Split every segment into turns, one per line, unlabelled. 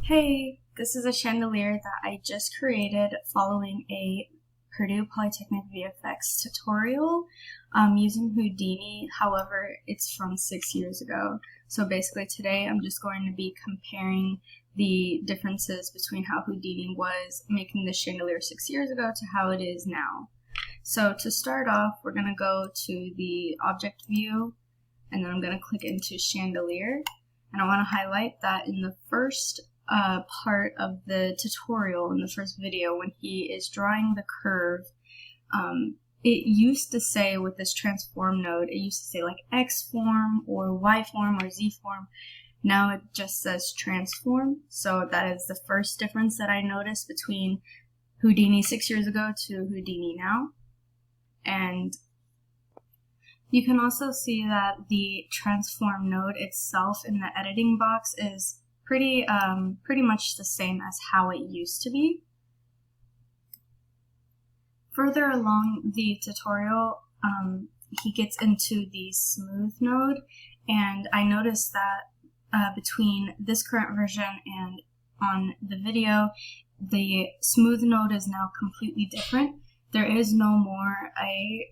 Hey, this is a chandelier that I just created following a Purdue Polytechnic VFX tutorial using Houdini. However, it's from 6 years ago. So basically today I'm just going to be comparing the differences between how Houdini was making the chandelier 6 years ago to how it is now. So to start off, we're going to go to the object view, and then I'm going to click into chandelier. And I want to highlight that in the first part of the tutorial, in the first video, when he is drawing the curve, it used to say with this transform node, it used to say like X form or Y form or Z form. Now it just says transform. So that is the first difference that I noticed between Houdini 6 years ago to Houdini now. And you can also see that the transform node itself in the editing box is pretty much the same as how it used to be. Further along the tutorial, he gets into the smooth node, and I noticed that between this current version and on the video, the smooth node is now completely different. There is no more a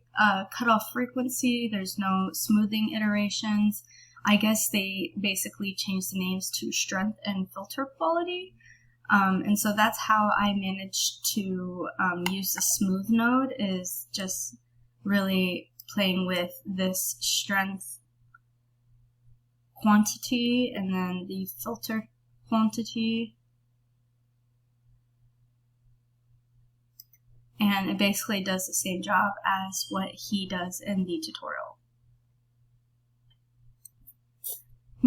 cutoff frequency, there's no smoothing iterations. I guess they basically changed the names to strength and filter quality. And so that's how I managed to use the smooth node, is just really playing with this strength quantity and then the filter quantity. And it basically does the same job as what he does in the tutorial.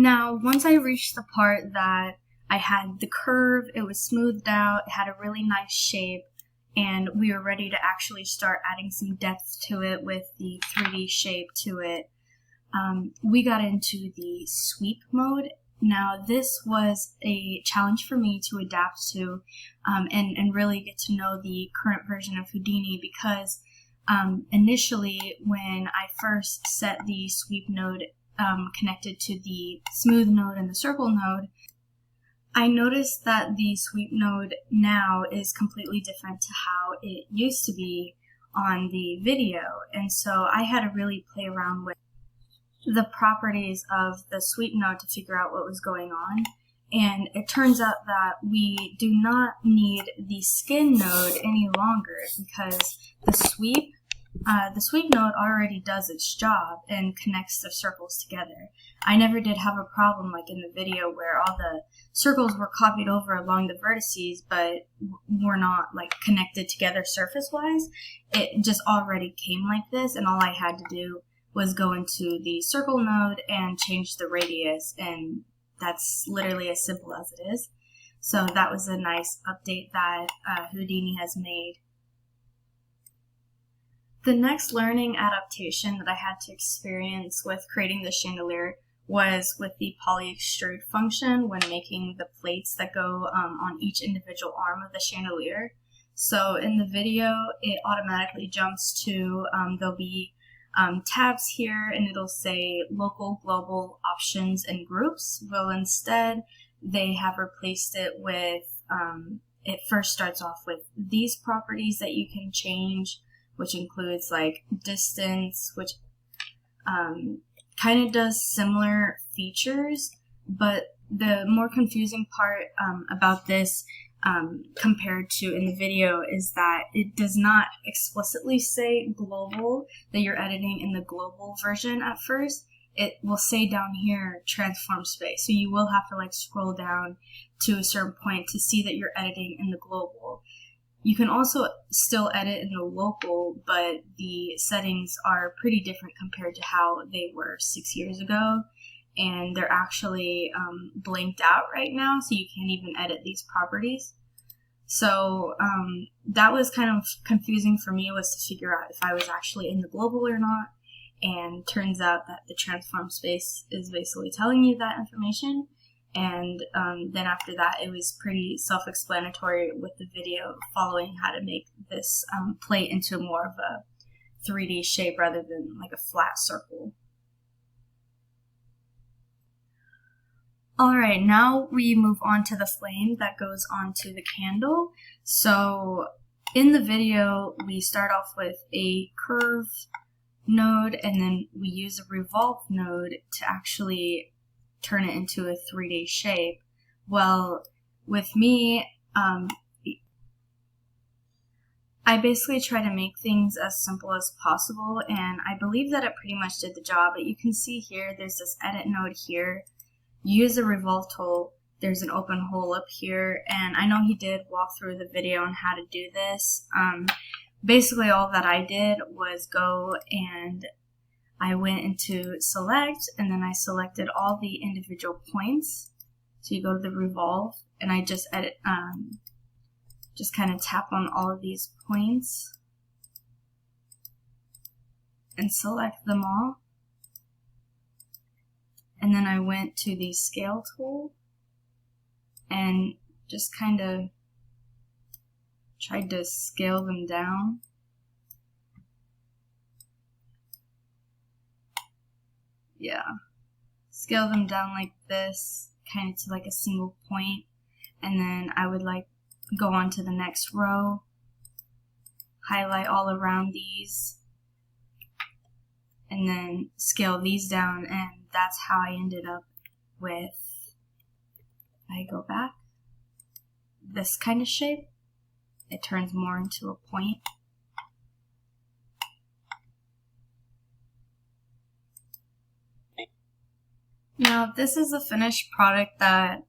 Now, once I reached the part that I had the curve, it was smoothed out, it had a really nice shape, and we were ready to actually start adding some depth to it with the 3D shape to it, we got into the sweep mode. Now, this was a challenge for me to adapt to and really get to know the current version of Houdini, because initially when I first set the sweep node connected to the smooth node and the circle node, I noticed that the sweep node now is completely different to how it used to be on the video. And so I had to really play around with the properties of the sweep node to figure out what was going on. And it turns out that we do not need the skin node any longer, because the sweep node already does its job and connects the circles together. I never did have a problem like in the video where all the circles were copied over along the vertices but were not like connected together surface-wise. It just already came like this, and all I had to do was go into the circle node and change the radius, and that's literally as simple as it is. So that was a nice update that Houdini has made. The next learning adaptation that I had to experience with creating the chandelier was with the poly extrude function when making the plates that go on each individual arm of the chandelier. So in the video, it automatically jumps to, there'll be tabs here, and it'll say local, global, options, and groups. Well, instead, they have replaced it with, it first starts off with these properties that you can change, which includes like distance, which kind of does similar features, but the more confusing part about this compared to in the video is that it does not explicitly say global, that you're editing in the global version at first. It will say down here transform space, so you will have to like scroll down to a certain point to see that you're editing in the global. You can also still edit in the local, but the settings are pretty different compared to how they were 6 years ago, and they're actually blanked out right now, so you can't even edit these properties. So that was kind of confusing for me, was to figure out if I was actually in the global or not, and turns out that the transform space is basically telling you that information. And then after that, it was pretty self-explanatory with the video following how to make this plate into more of a 3D shape rather than like a flat circle. Alright, now we move on to the flame that goes onto the candle. So in the video, we start off with a curve node, and then we use a revolve node to actually turn it into a 3D shape. Well, with me, I basically try to make things as simple as possible, and I believe that it pretty much did the job. But you can see here, there's this edit node here. Use the revolve tool. There's an open hole up here, and I know he did walk through the video on how to do this. Basically all that I did was go and I went into select, and then I selected all the individual points. So you go to the revolve, and I just edit, just kind of tap on all of these points and select them all. And then I went to the scale tool and just kind of tried to scale them down. Yeah. Scale them down like this, kind of to like a single point. And then I would like go on to the next row, highlight all around these, and then scale these down, and that's how I ended up with, I go back, this kind of shape. It turns more into a point. Now this is the finished product that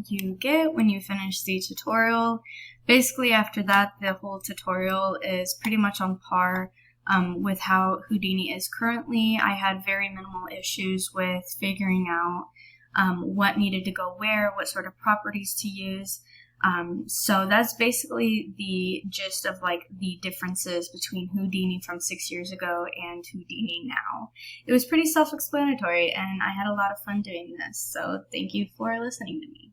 you get when you finish the tutorial. Basically after that, the whole tutorial is pretty much on par with how Houdini is currently. I had very minimal issues with figuring out what needed to go where, what sort of properties to use. So that's basically the gist of like the differences between Houdini from 6 years ago and Houdini now. It was pretty self-explanatory, and I had a lot of fun doing this, so thank you for listening to me.